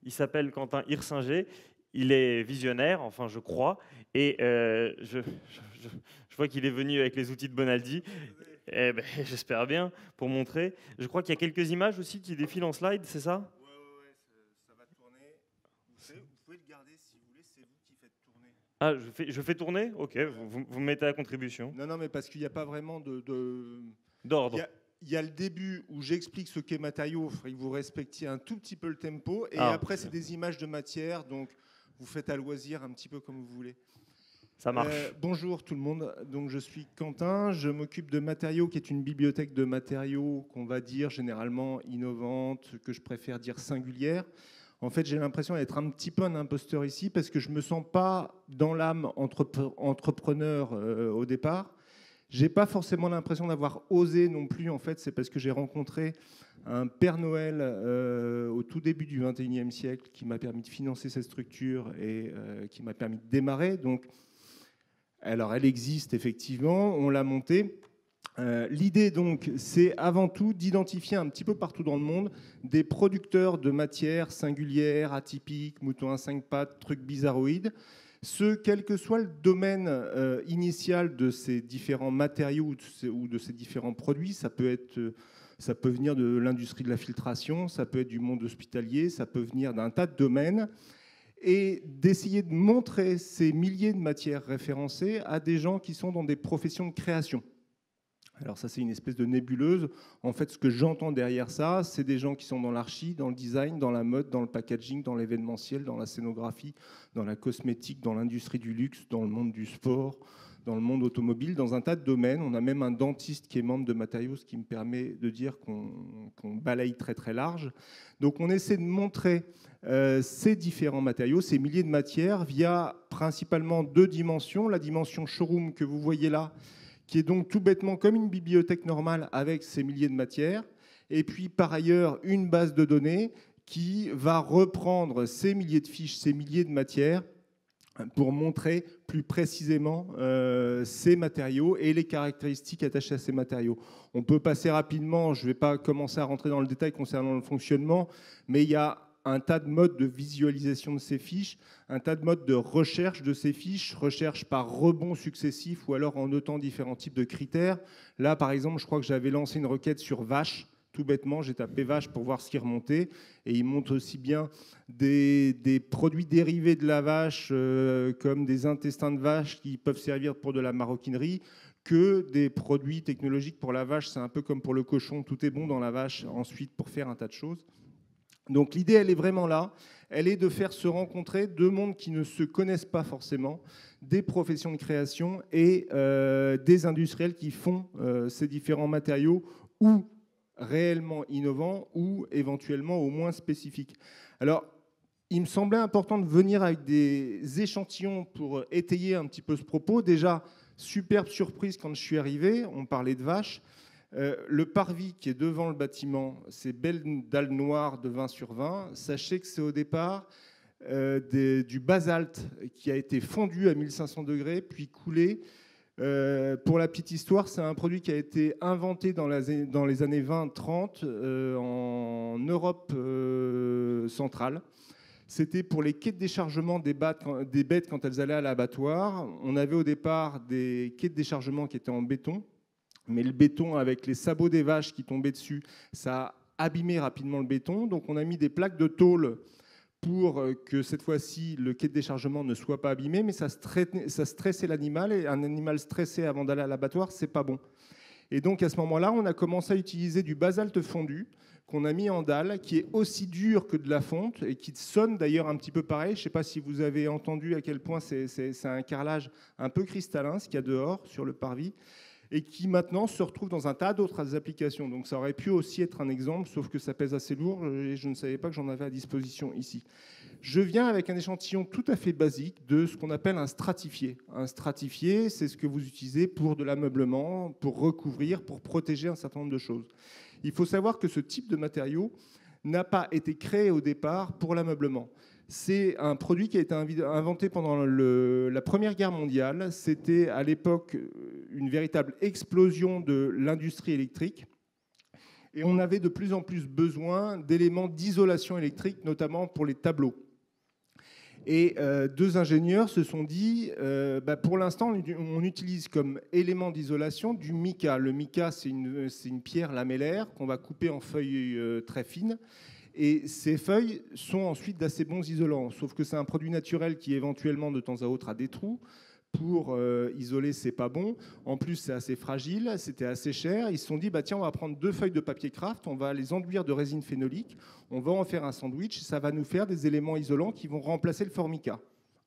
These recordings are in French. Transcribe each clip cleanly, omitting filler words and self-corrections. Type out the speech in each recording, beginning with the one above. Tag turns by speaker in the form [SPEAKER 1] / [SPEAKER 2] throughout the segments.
[SPEAKER 1] Il s'appelle Quentin Hirsinger. Il est visionnaire, enfin je crois, et je vois qu'il est venu avec les outils de Bonaldi. Eh ben, j'espère bien, pour montrer. Je crois qu'il y a quelques images aussi qui défilent en slide, c'est ça?
[SPEAKER 2] Ouais, ça va tourner. Vous pouvez le garder si vous voulez, c'est vous qui faites tourner.
[SPEAKER 1] Ah, je fais tourner? Ok, vous me mettez à contribution.
[SPEAKER 2] Non, non, mais parce qu'il n'y a pas vraiment Il y
[SPEAKER 1] D'ordre.
[SPEAKER 2] a, il y a le début où j'explique ce qu'est matériau, il faudrait que vous respectiez un tout petit peu le tempo, et
[SPEAKER 1] Ah,
[SPEAKER 2] après c'est des images de matière, donc vous faites à loisir un petit peu comme vous voulez.
[SPEAKER 1] ça marche.
[SPEAKER 2] Bonjour tout le monde, donc je suis Quentin, je m'occupe de Matériaux, qui est une bibliothèque de matériaux qu'on va dire généralement innovante, que je préfère dire singulière. En fait, j'ai l'impression d'être un petit peu un imposteur ici parce que je ne me sens pas dans l'âme entrepreneur au départ. J'ai pas forcément l'impression d'avoir osé non plus. En fait, c'est parce que j'ai rencontré un Père Noël au tout début du XXIe siècle qui m'a permis de financer cette structure et qui m'a permis de démarrer. Donc, alors, elle existe effectivement, on l'a montée. L'idée, donc, c'est avant tout d'identifier un petit peu partout dans le monde des producteurs de matières singulières, atypiques, moutons à 5 pattes, trucs bizarroïdes. Quel que soit le domaine initial de ces différents matériaux ou de ces différents produits, ça peut venir de l'industrie de la filtration, ça peut être du monde hospitalier, ça peut venir d'un tas de domaines, et d'essayer de montrer ces milliers de matières référencées à des gens qui sont dans des professions de création. Alors ça, c'est une espèce de nébuleuse. En fait, ce que j'entends derrière ça, c'est des gens qui sont dans l'archi, dans le design, dans la mode, dans le packaging, dans l'événementiel, dans la scénographie, dans la cosmétique, dans l'industrie du luxe, dans le monde du sport, dans le monde automobile, dans un tas de domaines. On a même un dentiste qui est membre de Matériaux, ce qui me permet de dire qu'on balaye très très large. Donc on essaie de montrer ces différents matériaux, ces milliers de matières, via principalement deux dimensions. La dimension showroom que vous voyez là, qui est donc tout bêtement comme une bibliothèque normale avec ces milliers de matières. Et puis par ailleurs, une base de données qui va reprendre ces milliers de fiches, ces milliers de matières pour montrer plus précisément ces matériaux et les caractéristiques attachées à ces matériaux. On peut passer rapidement, je ne vais pas commencer à rentrer dans le détail concernant le fonctionnement, mais il y a un tas de modes de visualisation de ces fiches, un tas de modes de recherche de ces fiches, recherche par rebond successif ou alors en notant différents types de critères. Là, par exemple, je crois que j'avais lancé une requête sur vache. Tout bêtement, j'ai tapé vache pour voir ce qui remontait. Et il montre aussi bien des produits dérivés de la vache, comme des intestins de vache qui peuvent servir pour de la maroquinerie, que des produits technologiques pour la vache. C'est un peu comme pour le cochon, tout est bon dans la vache ensuite pour faire un tas de choses. Donc l'idée, elle est vraiment là. Elle est de faire se rencontrer deux mondes qui ne se connaissent pas forcément, des professions de création et des industriels qui font ces différents matériaux ou réellement innovants ou éventuellement au moins spécifiques. Alors, il me semblait important de venir avec des échantillons pour étayer un petit peu ce propos. Déjà, superbe surprise quand je suis arrivé, on parlait de vaches. Le parvis qui est devant le bâtiment, ces belles dalles noires de 20 sur 20, sachez que c'est au départ du basalte qui a été fondu à 1500 degrés, puis coulé. Pour la petite histoire, c'est un produit qui a été inventé dans les années 20-30 en Europe centrale. C'était pour les quais de déchargement des bêtes quand elles allaient à l'abattoir. On avait au départ des quais de déchargement qui étaient en béton, mais le béton, avec les sabots des vaches qui tombaient dessus, ça a abîmé rapidement le béton. Donc on a mis des plaques de tôle pour que cette fois-ci, le quai de déchargement ne soit pas abîmé, mais ça stressait l'animal, et un animal stressé avant d'aller à l'abattoir, c'est pas bon. Et donc à ce moment-là, on a commencé à utiliser du basalte fondu qu'on a mis en dalle, qui est aussi dur que de la fonte et qui sonne d'ailleurs un petit peu pareil. Je ne sais pas si vous avez entendu à quel point c'est un carrelage un peu cristallin, ce qu'il y a dehors sur le parvis, et qui maintenant se retrouve dans un tas d'autres applications. Donc ça aurait pu aussi être un exemple, sauf que ça pèse assez lourd et je ne savais pas que j'en avais à disposition ici. Je viens avec un échantillon tout à fait basique de ce qu'on appelle un stratifié. Un stratifié, c'est ce que vous utilisez pour de l'ameublement, pour recouvrir, pour protéger un certain nombre de choses. Il faut savoir que ce type de matériau n'a pas été créé au départ pour l'ameublement. C'est un produit qui a été inventé pendant la Première Guerre mondiale. C'était à l'époque une véritable explosion de l'industrie électrique. Et on avait de plus en plus besoin d'éléments d'isolation électrique, notamment pour les tableaux. Et deux ingénieurs se sont dit, pour l'instant, on utilise comme élément d'isolation du mica. Le mica, c'est une pierre lamellaire qu'on va couper en feuilles très fines. Et ces feuilles sont ensuite d'assez bons isolants, sauf que c'est un produit naturel qui éventuellement de temps à autre a des trous. Pour isoler, c'est pas bon. En plus, c'est assez fragile, c'était assez cher. Ils se sont dit, tiens, on va prendre 2 feuilles de papier craft, on va les enduire de résine phénolique, on va en faire un sandwich, ça va nous faire des éléments isolants qui vont remplacer le Formica.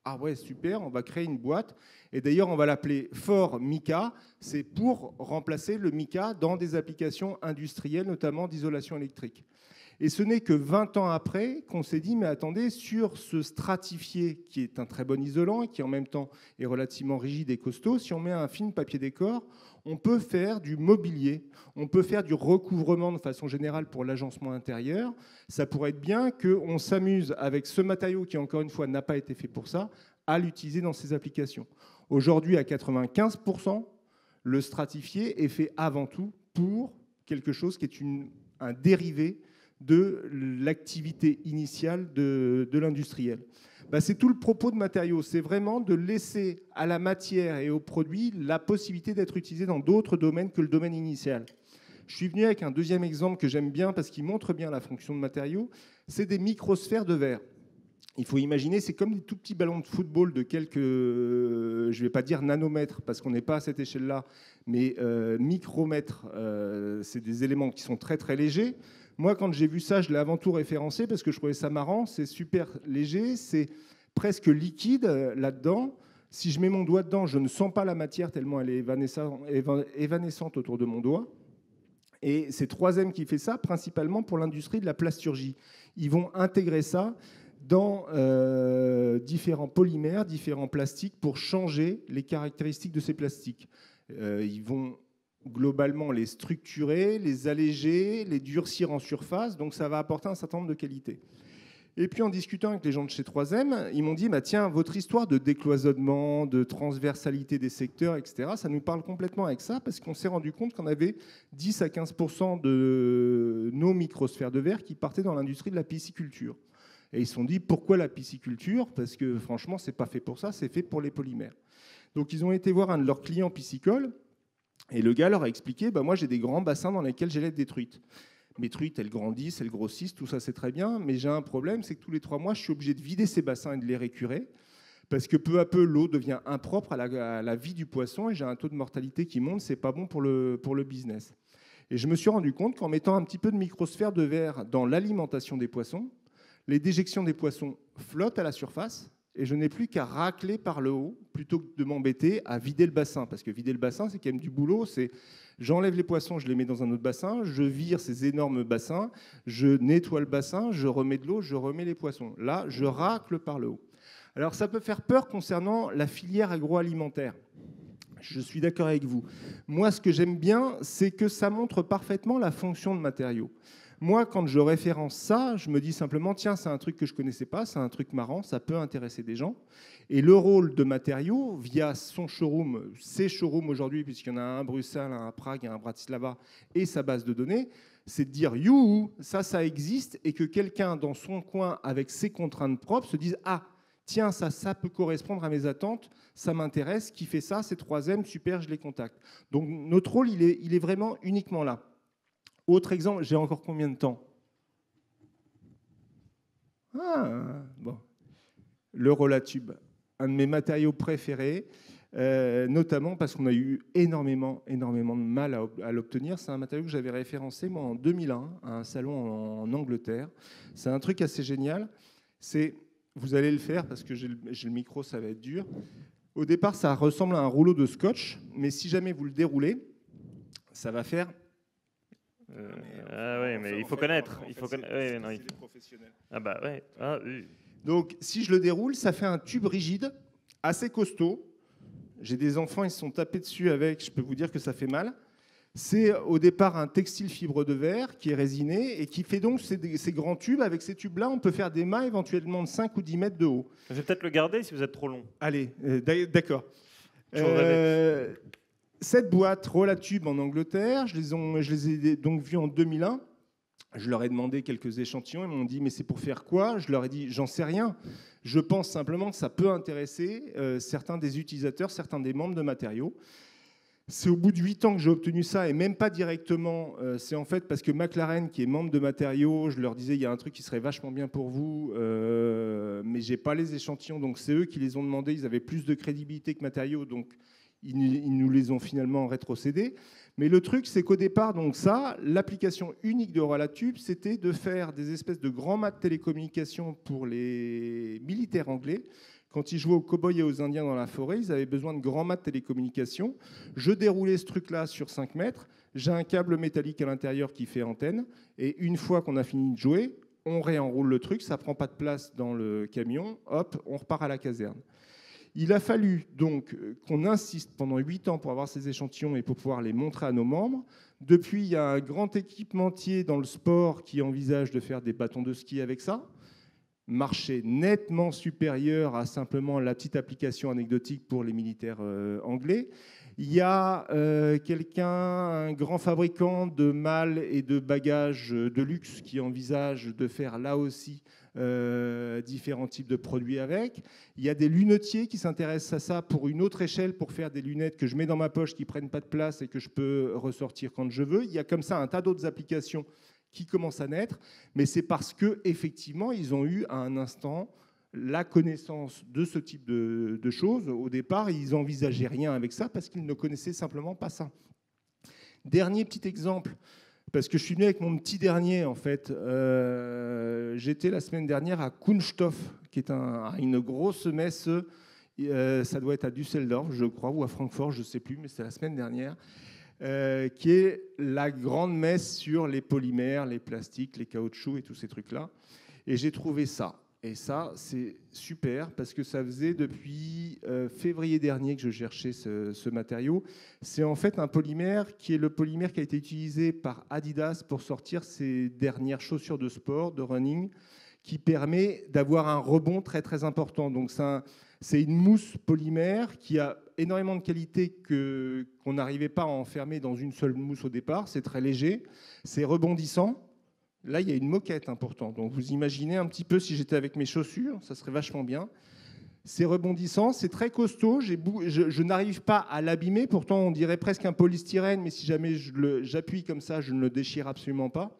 [SPEAKER 2] Ah ouais, super, on va créer une boîte. Et d'ailleurs, on va l'appeler Formica. C'est pour remplacer le mica dans des applications industrielles, notamment d'isolation électrique. Et ce n'est que 20 ans après qu'on s'est dit, mais attendez, sur ce stratifié, qui est un très bon isolant et qui en même temps est relativement rigide et costaud, si on met un film papier décor, on peut faire du mobilier, on peut faire du recouvrement de façon générale pour l'agencement intérieur. Ça pourrait être bien qu'on s'amuse avec ce matériau qui, encore une fois, n'a pas été fait pour ça, à l'utiliser dans ces applications. Aujourd'hui, à 95%, le stratifié est fait avant tout pour quelque chose qui est un dérivé de l'activité initiale de l'industriel. C'est tout le propos de matériaux, c'est vraiment de laisser à la matière et au produit la possibilité d'être utilisé dans d'autres domaines que le domaine initial. Je suis venu avec un deuxième exemple que j'aime bien parce qu'il montre bien la fonction de matériaux, c'est des microsphères de verre. Il faut imaginer, c'est comme des tout petits ballons de football de quelques, je ne vais pas dire nanomètres parce qu'on n'est pas à cette échelle-là, mais micromètres, c'est des éléments qui sont très très légers. Moi, quand j'ai vu ça, je l'ai avant tout référencé parce que je trouvais ça marrant. C'est super léger, c'est presque liquide là-dedans. Si je mets mon doigt dedans, je ne sens pas la matière tellement elle est évanescente autour de mon doigt. Et c'est 3M qui fait ça, principalement pour l'industrie de la plasturgie. Ils vont intégrer ça dans différents polymères, différents plastiques pour changer les caractéristiques de ces plastiques. Ils vont globalement les structurer, les alléger, les durcir en surface, donc ça va apporter un certain nombre de qualités. Et puis en discutant avec les gens de chez 3M, ils m'ont dit, tiens, votre histoire de décloisonnement, de transversalité des secteurs, etc., ça nous parle complètement avec ça, parce qu'on s'est rendu compte qu'on avait 10 à 15% de nos microsphères de verre qui partaient dans l'industrie de la pisciculture. Et ils se sont dit, pourquoi la pisciculture? Parce que franchement, c'est pas fait pour ça, c'est fait pour les polymères. Donc ils ont été voir un de leurs clients piscicoles, et le gars leur a expliqué, moi j'ai des grands bassins dans lesquels j'ai l'aide des truites. Mes truites, elles grandissent, elles grossissent, tout ça c'est très bien, mais j'ai un problème, c'est que tous les 3 mois, je suis obligé de vider ces bassins et de les récurer, parce que peu à peu, l'eau devient impropre à la vie du poisson, et j'ai un taux de mortalité qui monte, c'est pas bon pour le business. Et je me suis rendu compte qu'en mettant un petit peu de microsphère de verre dans l'alimentation des poissons, les déjections des poissons flottent à la surface, et je n'ai plus qu'à racler par le haut plutôt que de m'embêter à vider le bassin. Parce que vider le bassin, c'est quand même du boulot. C'est j'enlève les poissons, je les mets dans un autre bassin, je vire ces énormes bassins, je nettoie le bassin, je remets de l'eau, je remets les poissons. Là, je racle par le haut. Alors ça peut faire peur concernant la filière agroalimentaire. Je suis d'accord avec vous. Moi, ce que j'aime bien, c'est que ça montre parfaitement la fonction de matériaux. Moi, quand je référence ça, je me dis simplement, tiens, c'est un truc que je ne connaissais pas, c'est un truc marrant, ça peut intéresser des gens. Et le rôle de matériaux, via son showroom, ses showrooms aujourd'hui, puisqu'il y en a un à Bruxelles, un à Prague, un à Bratislava, et sa base de données, c'est de dire, youhou, ça existe, et que quelqu'un dans son coin, avec ses contraintes propres, se dise, ah, tiens, ça peut correspondre à mes attentes, ça m'intéresse, qui fait ça, c'est 3M, super, je les contacte. Donc notre rôle, il est vraiment uniquement là. Autre exemple, j'ai encore combien de temps? Bon. Le Rolatube, un de mes matériaux préférés, notamment parce qu'on a eu énormément de mal à l'obtenir. C'est un matériau que j'avais référencé moi, en 2001 à un salon en Angleterre. C'est un truc assez génial. Vous allez le faire parce que j'ai le micro, ça va être dur. Au départ, ça ressemble à un rouleau de scotch, mais si jamais vous le déroulez, ça va faire...
[SPEAKER 1] mais il faut connaître.
[SPEAKER 2] Donc, si je le déroule, ça fait un tube rigide, assez costaud. J'ai des enfants, ils se sont tapés dessus avec, je peux vous dire que ça fait mal. C'est au départ un textile fibre de verre qui est résiné et qui fait donc ces grands tubes. Avec ces tubes-là, on peut faire des mâts éventuellement de 5 ou 10 mètres de haut.
[SPEAKER 1] Je vais peut-être le garder si vous êtes trop long.
[SPEAKER 2] Allez, d'accord. Cette boîte, Rollatube en Angleterre, je les ai donc vus en 2001. Je leur ai demandé quelques échantillons. Ils m'ont dit, mais c'est pour faire quoi? Je leur ai dit, j'en sais rien. Je pense simplement que ça peut intéresser certains des utilisateurs, certains des membres de Matériaux. C'est au bout de 8 ans que j'ai obtenu ça, et même pas directement. C'est en fait parce que McLaren, qui est membre de Matériaux, je leur disais, il y a un truc qui serait vachement bien pour vous, mais j'ai pas les échantillons, donc c'est eux qui les ont demandés. Ils avaient plus de crédibilité que Matériaux, donc ils nous les ont finalement rétrocédés. Mais le truc, c'est qu'au départ, donc ça, l'application unique de Rollatube, c'était de faire des espèces de grands mâts de télécommunications pour les militaires anglais. Quand ils jouaient aux cow-boys et aux Indiens dans la forêt, ils avaient besoin de grands mâts de télécommunications. Je déroulais ce truc-là sur 5 mètres. J'ai un câble métallique à l'intérieur qui fait antenne. Et une fois qu'on a fini de jouer, on réenroule le truc. Ça ne prend pas de place dans le camion. Hop, on repart à la caserne. Il a fallu donc qu'on insiste pendant 8 ans pour avoir ces échantillons et pour pouvoir les montrer à nos membres. Depuis, il y a un grand équipementier dans le sport qui envisage de faire des bâtons de ski avec ça. Marché nettement supérieur à simplement la petite application anecdotique pour les militaires anglais. Il y a un grand fabricant de malles et de bagages de luxe qui envisage de faire là aussi différents types de produits avec. Il y a des lunetiers qui s'intéressent à ça pour une autre échelle, pour faire des lunettes que je mets dans ma poche qui ne prennent pas de place et que je peux ressortir quand je veux. Il y a comme ça un tas d'autres applications qui commencent à naître, mais c'est parce qu'effectivement, ils ont eu à un instant la connaissance de ce type de choses. Au départ, ils n'envisageaient rien avec ça parce qu'ils ne connaissaient simplement pas ça. Dernier petit exemple, parce que je suis venu avec mon petit dernier, en fait. J'étais la semaine dernière à Kunststoff, qui est une grosse messe. Ça doit être à Düsseldorf, je crois, ou à Francfort, je ne sais plus, mais c'est la semaine dernière. Qui est la grande messe sur les polymères, les plastiques, les caoutchoucs et tous ces trucs-là. Et j'ai trouvé ça. Et ça, c'est super parce que ça faisait depuis février dernier que je cherchais ce matériau. C'est en fait un polymère qui est le polymère qui a été utilisé par Adidas pour sortir ses dernières chaussures de sport, de running, qui permet d'avoir un rebond très très important. Donc c'est une mousse polymère qui a énormément de qualités qu'on n'arrivait pas à enfermer dans une seule mousse au départ. C'est très léger, c'est rebondissant. Là, il y a une moquette importante. Donc vous imaginez un petit peu si j'étais avec mes chaussures, ça serait vachement bien. C'est rebondissant, c'est très costaud. Je n'arrive pas à l'abîmer. Pourtant, on dirait presque un polystyrène, mais si jamais j'appuie comme ça, je ne le déchire absolument pas.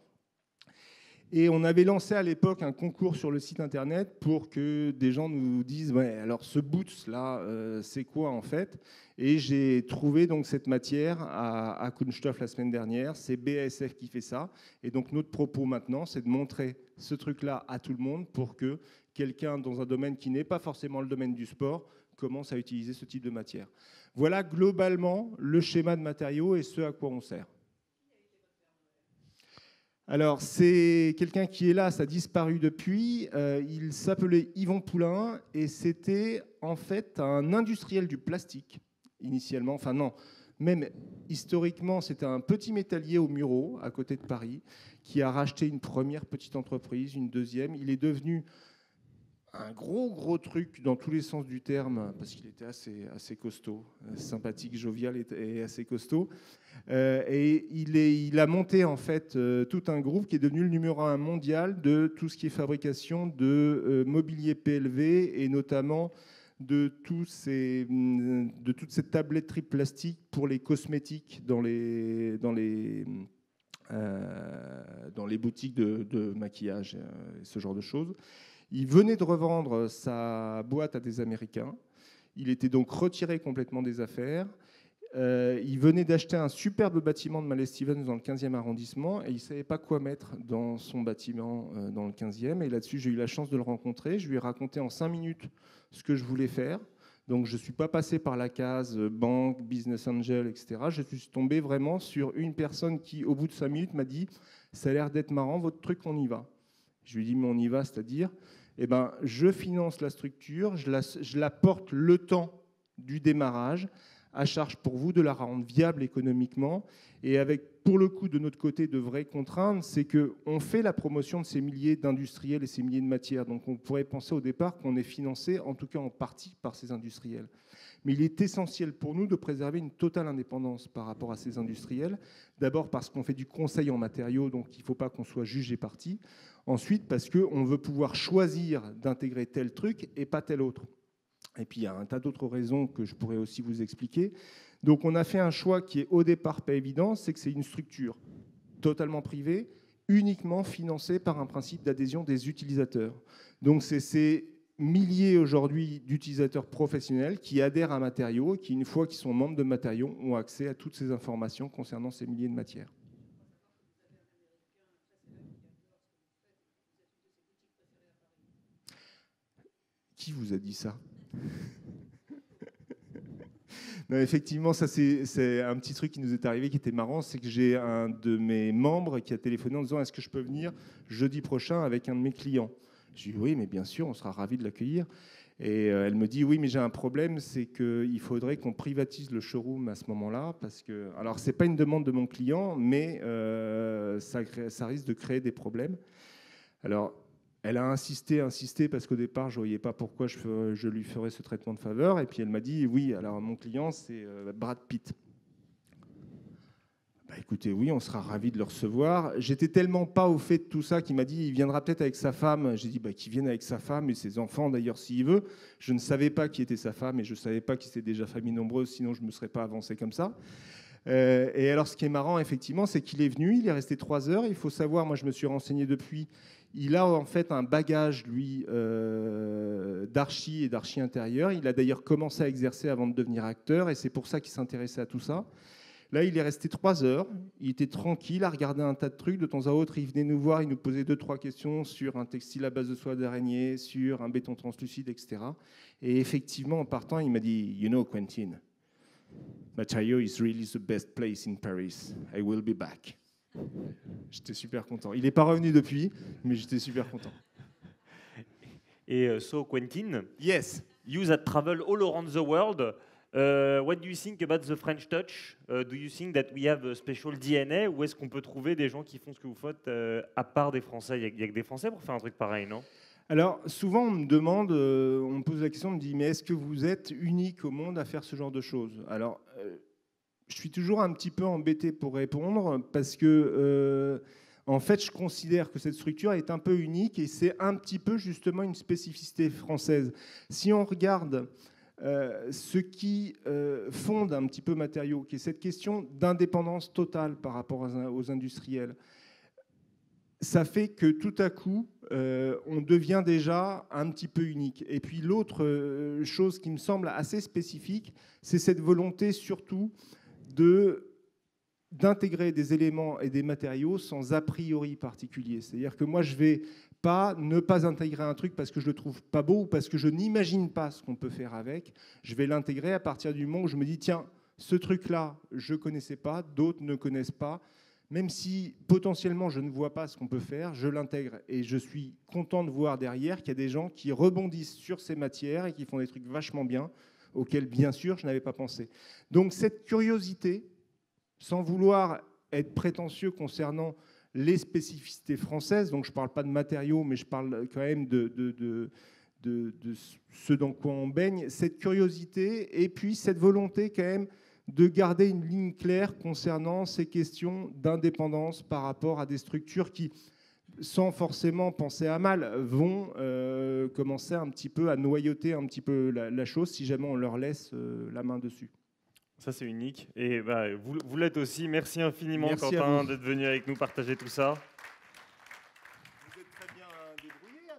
[SPEAKER 2] Et on avait lancé à l'époque un concours sur le site internet pour que des gens nous disent ouais, alors ce boots là, c'est quoi en fait? Et j'ai trouvé donc cette matière à Kunststoff la semaine dernière. C'est BASF qui fait ça. Et donc notre propos maintenant, c'est de montrer ce truc-là à tout le monde pour que quelqu'un dans un domaine qui n'est pas forcément le domaine du sport commence à utiliser ce type de matière. Voilà globalement le schéma de matériaux et ce à quoi on sert. Alors, c'est quelqu'un qui, hélas, a disparu depuis. Il s'appelait Yvon Poulain et c'était en fait un industriel du plastique, initialement. Enfin non, même historiquement, c'était un petit métallier au Mureau, à côté de Paris, qui a racheté une première petite entreprise, une deuxième. Il est devenu un gros truc dans tous les sens du terme, parce qu'il était assez costaud, sympathique, jovial et assez costaud. Et il a monté en fait tout un groupe qui est devenu le numéro 1 mondial de tout ce qui est fabrication de mobilier PLV et notamment de toutes ces tabletteries plastiques pour les cosmétiques dans les boutiques de maquillage, ce genre de choses. Il venait de revendre sa boîte à des Américains. Il était donc retiré complètement des affaires. Il venait d'acheter un superbe bâtiment de Mallet Stevens dans le 15e arrondissement et il ne savait pas quoi mettre dans son bâtiment dans le 15e. Et là-dessus, j'ai eu la chance de le rencontrer. Je lui ai raconté en 5 minutes ce que je voulais faire. Donc, je ne suis pas passé par la case banque, business angel, etc. Je suis tombé vraiment sur une personne qui, au bout de 5 minutes, m'a dit « Ça a l'air d'être marrant, votre truc, on y va ». Je lui ai dit « Mais on y va, c'est-à-dire ?» Eh ben, je finance la structure, je la porte le temps du démarrage, à charge pour vous de la rendre viable économiquement. Et avec, pour le coup, de notre côté, de vraies contraintes, c'est qu'on fait la promotion de ces milliers d'industriels et ces milliers de matières. Donc on pourrait penser au départ qu'on est financé, en tout cas en partie, par ces industriels. Mais il est essentiel pour nous de préserver une totale indépendance par rapport à ces industriels. D'abord parce qu'on fait du conseil en matériaux, donc il ne faut pas qu'on soit juge et parti. Ensuite parce qu'on veut pouvoir choisir d'intégrer tel truc et pas tel autre. Et puis il y a un tas d'autres raisons que je pourrais aussi vous expliquer. Donc on a fait un choix qui est au départ pas évident, c'est que c'est une structure totalement privée, uniquement financée par un principe d'adhésion des utilisateurs. Donc c'est ces milliers aujourd'hui d'utilisateurs professionnels qui adhèrent à Matériaux et qui, une fois qu'ils sont membres de Matériaux, ont accès à toutes ces informations concernant ces milliers de matières. Qui vous a dit ça? Non, effectivement, ça c'est un petit truc qui nous est arrivé qui était marrant, c'est que j'ai un de mes membres qui a téléphoné en disant est-ce que je peux venir jeudi prochain avec un de mes clients? Je lui ai dit oui, mais bien sûr, on sera ravis de l'accueillir. Et elle me dit oui, mais j'ai un problème, c'est qu'il faudrait qu'on privatise le showroom à ce moment-là, parce que, alors c'est pas une demande de mon client, mais ça risque de créer des problèmes. Alors, elle a insisté, parce qu'au départ, je ne voyais pas pourquoi je lui ferais ce traitement de faveur. Et puis elle m'a dit, oui, alors mon client, c'est Brad Pitt. Bah, écoutez, oui, on sera ravis de le recevoir. J'étais tellement pas au fait de tout ça qu'il m'a dit, il viendra peut-être avec sa femme. J'ai dit, bah, qu'il vienne avec sa femme et ses enfants, d'ailleurs, s'il veut. Je ne savais pas qui était sa femme et je ne savais pas qu'il était déjà famille nombreuse, sinon je ne me serais pas avancé comme ça. Et alors, ce qui est marrant, effectivement, c'est qu'il est venu, il est resté 3 heures. Il faut savoir, moi, je me suis renseigné depuis, il a en fait un bagage, lui, d'archi et d'archi intérieur. Il a d'ailleurs commencé à exercer avant de devenir acteur, et c'est pour ça qu'il s'intéressait à tout ça. Là, il est resté 3 heures. Il était tranquille à regarder un tas de trucs. De temps à autre, il venait nous voir, il nous posait 2-3 questions sur un textile à base de soie d'araignée, sur un béton translucide, etc. Et effectivement, en partant, il m'a dit « You know, Quentin, Matériaux is really the best place in Paris. I will be back. » J'étais super content. Il n'est pas revenu depuis, mais j'étais super content.
[SPEAKER 1] Et so, Quentin,
[SPEAKER 2] Yes.
[SPEAKER 1] you that travel all around the world, what do you think about the French touch? Do you think that we have a special DNA? Ou est-ce qu'on peut trouver des gens qui font ce que vous faites à part des Français? Il n'y a que des Français pour faire un truc pareil, non?
[SPEAKER 2] Alors, souvent, on me demande, on me pose la question, on me dit, mais est-ce que vous êtes unique au monde à faire ce genre de choses? Alors, je suis toujours un petit peu embêté pour répondre parce que, en fait, je considère que cette structure est un peu unique et c'est un petit peu justement une spécificité française. Si on regarde ce qui fonde un petit peu Matériaux, qui est cette question d'indépendance totale par rapport aux industriels, ça fait que tout à coup, on devient déjà un petit peu unique. Et puis l'autre chose qui me semble assez spécifique, c'est cette volonté surtout d'intégrer des éléments et des matériaux sans a priori particulier. C'est-à-dire que moi, je ne vais pas ne pas intégrer un truc parce que je le trouve pas beau ou parce que je n'imagine pas ce qu'on peut faire avec. Je vais l'intégrer à partir du moment où je me dis, tiens, ce truc-là, je ne connaissais pas, d'autres ne connaissent pas. Même si potentiellement je ne vois pas ce qu'on peut faire, je l'intègre. Et je suis content de voir derrière qu'il y a des gens qui rebondissent sur ces matières et qui font des trucs vachement bien, auxquels bien sûr je n'avais pas pensé. Donc cette curiosité, sans vouloir être prétentieux concernant les spécificités françaises, donc je ne parle pas de matériaux, mais je parle quand même de ce dans quoi on baigne, cette curiosité et puis cette volonté quand même de garder une ligne claire concernant ces questions d'indépendance par rapport à des structures qui, sans forcément penser à mal, vont commencer un petit peu à noyauter un petit peu la chose si jamais on leur laisse la main dessus.
[SPEAKER 1] Ça, c'est unique. Et bah, vous l'êtes aussi. Merci infiniment,
[SPEAKER 2] Merci
[SPEAKER 1] Quentin, d'être venu avec nous partager tout ça.
[SPEAKER 2] Vous êtes très bien débrouillé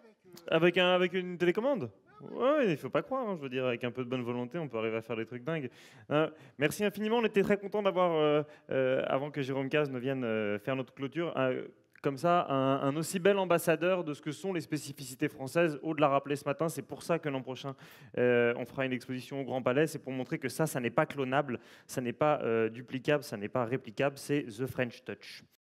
[SPEAKER 1] Avec une télécommande? Ouais, il ne faut pas croire, hein, je veux dire, avec un peu de bonne volonté, on peut arriver à faire des trucs dingues. Merci infiniment, on était très contents d'avoir, avant que Jérôme Caz ne vienne faire notre clôture, comme ça, un aussi bel ambassadeur de ce que sont les spécificités françaises. Aude l'a rappelé ce matin, c'est pour ça que l'an prochain, on fera une exposition au Grand Palais, c'est pour montrer que ça n'est pas clonable, ça n'est pas duplicable, ça n'est pas réplicable, c'est The French Touch.